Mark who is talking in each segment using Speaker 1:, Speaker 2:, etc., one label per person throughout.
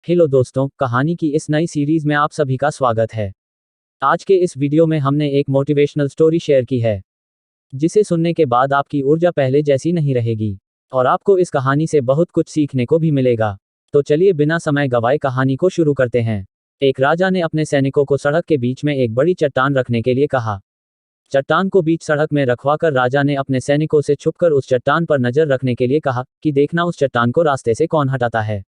Speaker 1: Hello दोस्तों, कहानी की इस नई सीरीज में आप सभी का स्वागत है। आज के इस वीडियो में हमने एक मोटिवेशनल स्टोरी शेयर की है, जिसे सुनने के बाद आपकी ऊर्जा पहले जैसी नहीं रहेगी और आपको इस कहानी से बहुत कुछ सीखने को भी मिलेगा। तो चलिए बिना समय गवाए कहानी को शुरू करते हैं। एक राजा ने अपने सैनिकों को सड़क के बीच में एक बड़ी चट्टान रखने के लिए कहा। चट्टान को बीच सड़क में रखवाकर राजा ने अपने सैनिकों से छुपकर उस चट्टान पर नजर रखने के लिए कहा कि देखना उस चट्टान को रास्ते से कौन हटाता है।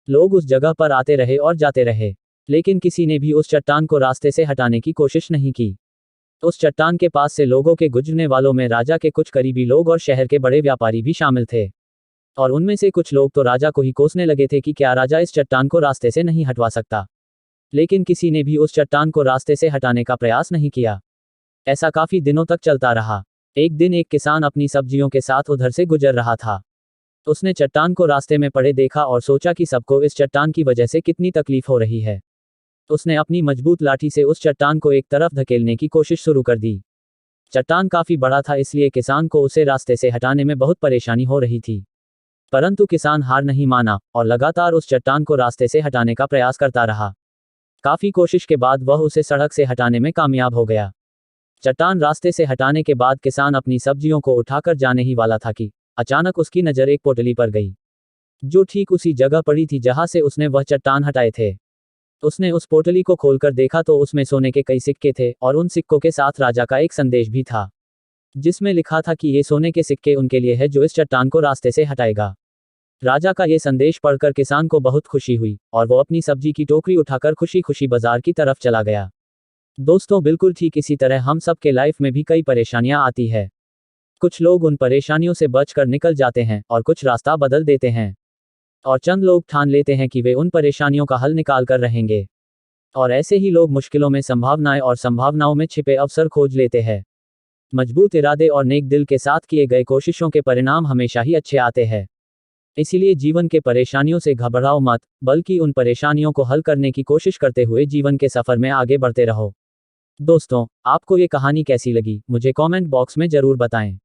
Speaker 1: लोग उस जगह पर आते रहे और जाते रहे, लेकिन किसी ने भी उस चट्टान को रास्ते से हटाने की कोशिश नहीं की। उस चट्टान के पास से लोगों के गुजरने वालों में राजा के कुछ करीबी लोग और शहर के बड़े व्यापारी भी शामिल थे। और उनमें से कुछ लोग तो राजा को ही कोसने लगे थे कि क्या राजा इस चट्टान को रास्ते से नहीं हटवा सकता। लेकिन किसी ने भी उस चट्टान को रास्ते से हटाने का प्रयास नहीं किया। ऐसा काफी दिनों तक चलता रहा। एक दिन एक किसान अपनी सब्जियों के साथ उधर से गुजर रहा था। उसने चट्टान को रास्ते में पड़े देखा और सोचा कि सबको इस चट्टान की वजह से कितनी तकलीफ हो रही है। उसने अपनी मजबूत लाठी से उस चट्टान को एक तरफ धकेलने की कोशिश शुरू कर दी। चट्टान काफी बड़ा था, इसलिए किसान को उसे रास्ते से हटाने में बहुत परेशानी हो रही थी। परंतु किसान हार नहीं माना और लगातार उस चट्टान को रास्ते से हटाने का प्रयास करता रहा। काफी कोशिश के बाद वह उसे सड़क से हटाने में कामयाब हो गया। चट्टान रास्ते से हटाने के बाद किसान अपनी सब्जियों को उठाकर जाने ही वाला था कि अचानक उसकी नज़र एक पोटली पर गई, जो ठीक उसी जगह पड़ी थी जहां से उसने वह चट्टान हटाए थे। उसने उस पोटली को खोलकर देखा तो उसमें सोने के कई सिक्के थे और उन सिक्कों के साथ राजा का एक संदेश भी था, जिसमें लिखा था कि ये सोने के सिक्के उनके लिए है जो इस चट्टान को रास्ते से हटाएगा। राजा का ये संदेश पढ़कर किसान को बहुत खुशी हुई और वो अपनी सब्जी की टोकरी उठाकर खुशी खुशी बाजार की तरफ चला गया। दोस्तों, बिल्कुल ठीक इसी तरह हम सब के लाइफ में भी कई परेशानियां आती है। कुछ लोग उन परेशानियों से बचकर निकल जाते हैं और कुछ रास्ता बदल देते हैं, और चंद लोग ठान लेते हैं कि वे उन परेशानियों का हल निकाल कर रहेंगे। और ऐसे ही लोग मुश्किलों में संभावनाएं और संभावनाओं में छिपे अवसर खोज लेते हैं। मजबूत इरादे और नेक दिल के साथ किए गए कोशिशों के परिणाम हमेशा ही अच्छे आते हैं। इसीलिए जीवन के परेशानियों से घबराओ मत, बल्कि उन परेशानियों को हल करने की कोशिश करते हुए जीवन के सफर में आगे बढ़ते रहो। दोस्तों, आपको ये कहानी कैसी लगी मुझे कमेंट बॉक्स में जरूर बताएं।